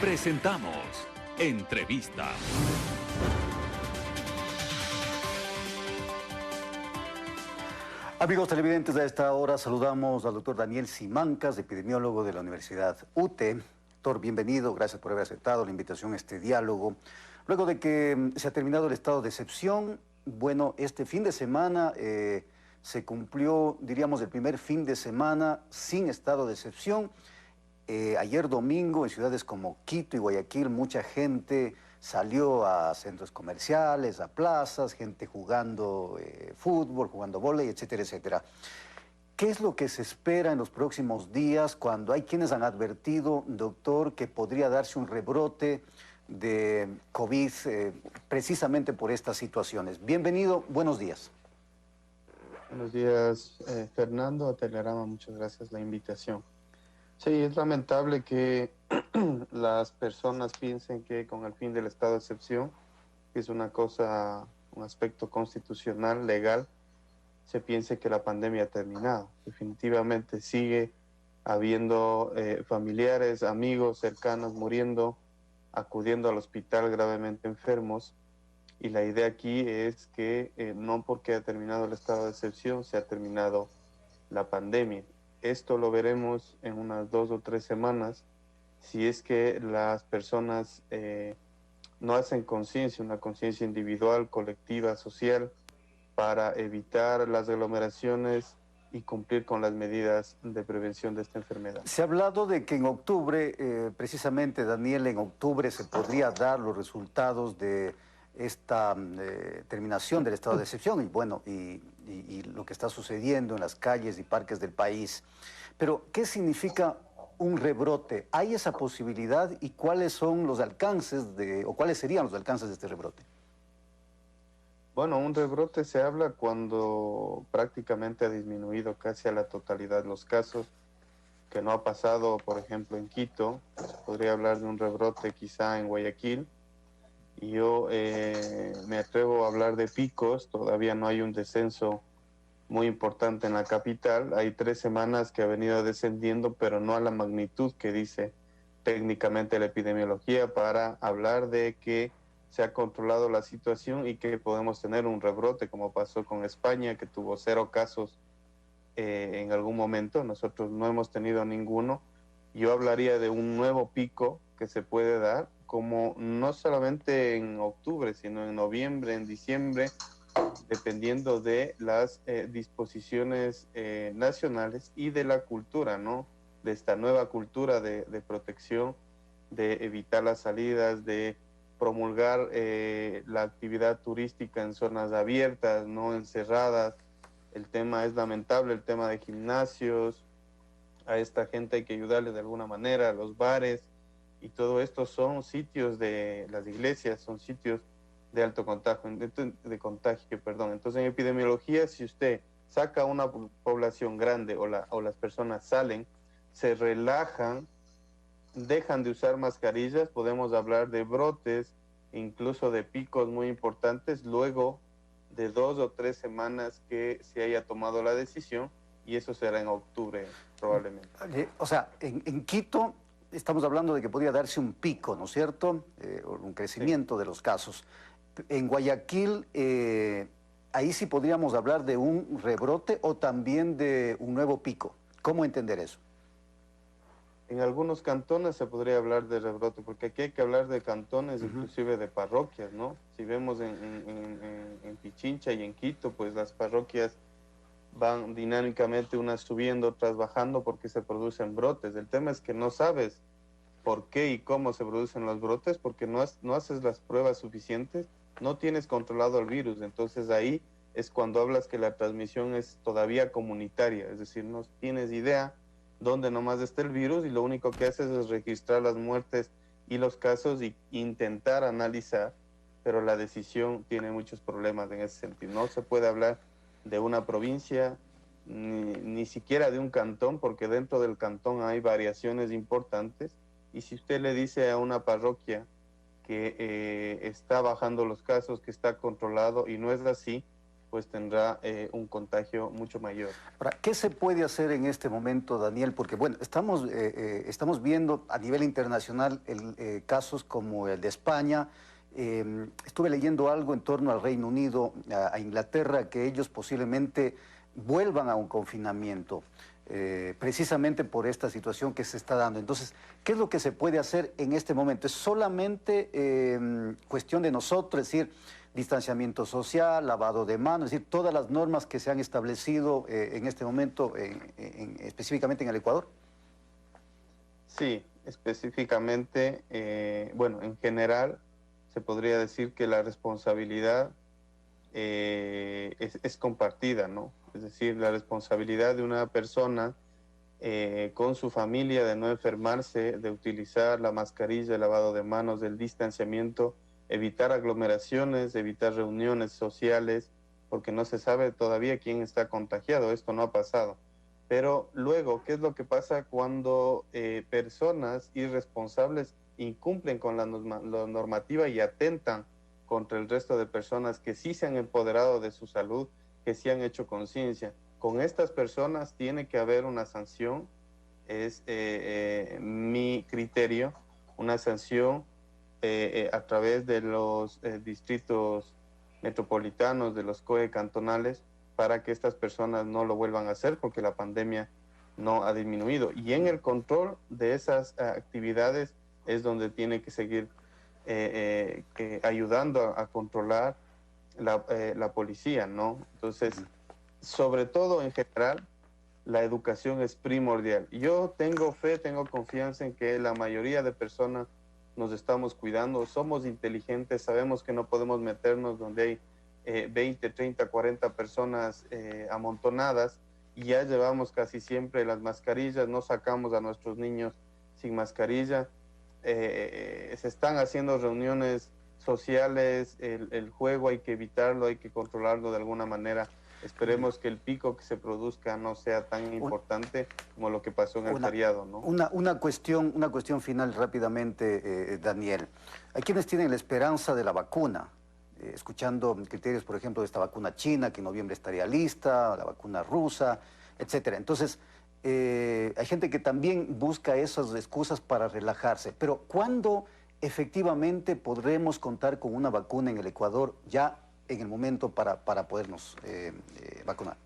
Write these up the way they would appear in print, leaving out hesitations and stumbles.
Presentamos Entrevista. Amigos televidentes, a esta hora saludamos al doctor Daniel Simancas, epidemiólogo de la Universidad UTE. Doctor, bienvenido, gracias por haber aceptado la invitación a este diálogo. Luego de que se ha terminado el estado de excepción, bueno, este fin de semana se cumplió, diríamos, el primer fin de semana sin estado de excepción. Ayer domingo en ciudades como Quito y Guayaquil mucha gente salió a centros comerciales, a plazas, gente jugando fútbol, jugando vóley, etcétera, etcétera. ¿Qué es lo que se espera en los próximos días cuando hay quienes han advertido, doctor, que podría darse un rebrote de COVID precisamente por estas situaciones? Bienvenido, buenos días. Buenos días, Fernando, a Telerama, muchas gracias por la invitación. Sí, es lamentable que las personas piensen que con el fin del estado de excepción, que es una cosa, un aspecto constitucional, legal, se piense que la pandemia ha terminado. Definitivamente sigue habiendo familiares, amigos cercanos muriendo, acudiendo al hospital gravemente enfermos, y la idea aquí es que no porque ha terminado el estado de excepción se ha terminado la pandemia. Esto lo veremos en unas 2 o 3 semanas, si es que las personas no hacen conciencia, una conciencia individual, colectiva, social, para evitar las aglomeraciones y cumplir con las medidas de prevención de esta enfermedad. Se ha hablado de que en octubre, precisamente, Daniel, en octubre se podría dar los resultados de esta terminación del estado de excepción y bueno, y lo que está sucediendo en las calles y parques del país. Pero, ¿qué significa un rebrote? ¿Hay esa posibilidad y cuáles son los alcances o cuáles serían los alcances de este rebrote? Bueno, un rebrote se habla cuando prácticamente ha disminuido casi a la totalidad los casos, que no ha pasado, por ejemplo, en Quito. Se podría hablar de un rebrote quizá en Guayaquil. Y yo me atrevo a hablar de picos, todavía no hay un descenso muy importante en la capital. Hay 3 semanas que ha venido descendiendo, pero no a la magnitud que dice técnicamente la epidemiología para hablar de que se ha controlado la situación y que podemos tener un rebrote, como pasó con España, que tuvo 0 casos en algún momento. Nosotros no hemos tenido ninguno. Yo hablaría de un nuevo pico que se puede dar, como no solamente en octubre, sino en noviembre, en diciembre, dependiendo de las disposiciones nacionales y de la cultura, ¿no? De esta nueva cultura de protección, de evitar las salidas, de promulgar la actividad turística en zonas abiertas, no encerradas. El tema es lamentable, el tema de gimnasios. A esta gente hay que ayudarle de alguna manera, a los bares, y todo esto son sitios de las iglesias, son sitios de alto contagio, perdón. Entonces, en epidemiología, si usted saca una población grande o las personas salen, se relajan, dejan de usar mascarillas, podemos hablar de brotes, incluso de picos muy importantes, luego de 2 o 3 semanas que se haya tomado la decisión, y eso será en octubre probablemente. O sea, en Quito estamos hablando de que podría darse un pico, ¿no es cierto? Un crecimiento de los casos. En Guayaquil, ahí sí podríamos hablar de un rebrote o también de un nuevo pico. ¿Cómo entender eso? En algunos cantones se podría hablar de rebrote, porque aquí hay que hablar de cantones, inclusive de parroquias, ¿no? Si vemos en Pichincha y en Quito, pues las parroquias van dinámicamente unas subiendo, otras bajando, porque se producen brotes. El tema es que no sabes por qué y cómo se producen los brotes, porque no haces las pruebas suficientes, no tienes controlado el virus. Entonces ahí es cuando hablas que la transmisión es todavía comunitaria, es decir, no tienes idea dónde nomás está el virus y lo único que haces es registrar las muertes y los casos y intentar analizar, pero la decisión tiene muchos problemas en ese sentido. No se puede hablar de una provincia, ni siquiera de un cantón, porque dentro del cantón hay variaciones importantes, y si usted le dice a una parroquia que está bajando los casos, que está controlado, y no es así, pues tendrá un contagio mucho mayor. Ahora, ¿qué se puede hacer en este momento, Daniel? Porque, bueno, estamos viendo a nivel internacional casos como el de España. Estuve leyendo algo en torno al Reino Unido, a Inglaterra, que ellos posiblemente vuelvan a un confinamiento, precisamente por esta situación que se está dando. Entonces, ¿qué es lo que se puede hacer en este momento? ¿Es solamente cuestión de nosotros, es decir, distanciamiento social, lavado de manos, es decir, todas las normas que se han establecido en este momento, específicamente en el Ecuador? Sí, específicamente, bueno, en general se podría decir que la responsabilidad es compartida, ¿no? Es decir, la responsabilidad de una persona con su familia de no enfermarse, de utilizar la mascarilla, el lavado de manos, del distanciamiento, evitar aglomeraciones, evitar reuniones sociales, porque no se sabe todavía quién está contagiado, esto no ha pasado. Pero luego, ¿qué es lo que pasa cuando personas irresponsables incumplen con la normativa y atentan contra el resto de personas que sí se han empoderado de su salud, que sí han hecho conciencia? Con estas personas tiene que haber una sanción, es mi criterio, una sanción a través de los distritos metropolitanos, de los COE cantonales, para que estas personas no lo vuelvan a hacer, porque la pandemia no ha disminuido. Y en el control de esas actividades es donde tiene que seguir ayudando a controlar la policía, ¿no? Entonces, sobre todo en general, la educación es primordial. Yo tengo fe, tengo confianza en que la mayoría de personas nos estamos cuidando, somos inteligentes, sabemos que no podemos meternos donde hay 20, 30, 40 personas amontonadas, y ya llevamos casi siempre las mascarillas, no sacamos a nuestros niños sin mascarilla. Se están haciendo reuniones sociales, el juego hay que evitarlo, hay que controlarlo de alguna manera. Esperemos que el pico que se produzca no sea tan importante como lo que pasó en el feriado, ¿no? Una cuestión final rápidamente, Daniel. Hay quienes tienen la esperanza de la vacuna, escuchando criterios, por ejemplo, de esta vacuna china, que en noviembre estaría lista, la vacuna rusa, etcétera. Entonces, hay gente que también busca esas excusas para relajarse. Pero, ¿cuándo efectivamente podremos contar con una vacuna en el Ecuador ya en el momento para podernos vacunar?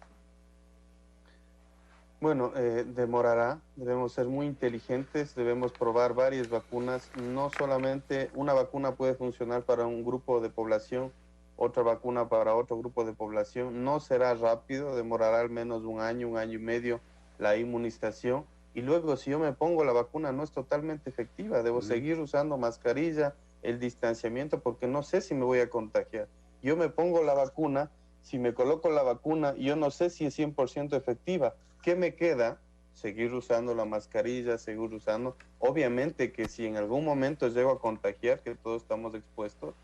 Bueno, demorará, debemos ser muy inteligentes, debemos probar varias vacunas. No solamente una vacuna puede funcionar para un grupo de población, otra vacuna para otro grupo de población. No será rápido, demorará al menos un año y medio la inmunización. Y luego, si yo me pongo la vacuna, no es totalmente efectiva. Debo seguir usando mascarilla, el distanciamiento, porque no sé si me voy a contagiar. Yo me pongo la vacuna, si me coloco la vacuna, yo no sé si es 100% efectiva. ¿Qué me queda? Seguir usando la mascarilla, seguir usando. Obviamente que si en algún momento llego a contagiar, que todos estamos expuestos,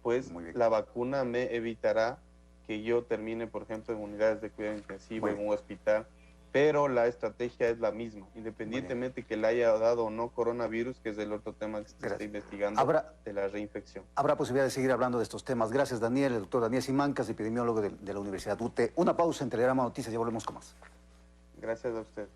pues la vacuna me evitará que yo termine, por ejemplo, en unidades de cuidado intensivo, en un hospital. Pero la estrategia es la misma, independientemente que le haya dado o no coronavirus, que es el otro tema que se está investigando, de la reinfección. Habrá posibilidad de seguir hablando de estos temas. Gracias, Daniel, el doctor Daniel Simancas, epidemiólogo de la Universidad UTE. Una pausa en Telegrama Noticias, ya volvemos con más. Gracias a usted.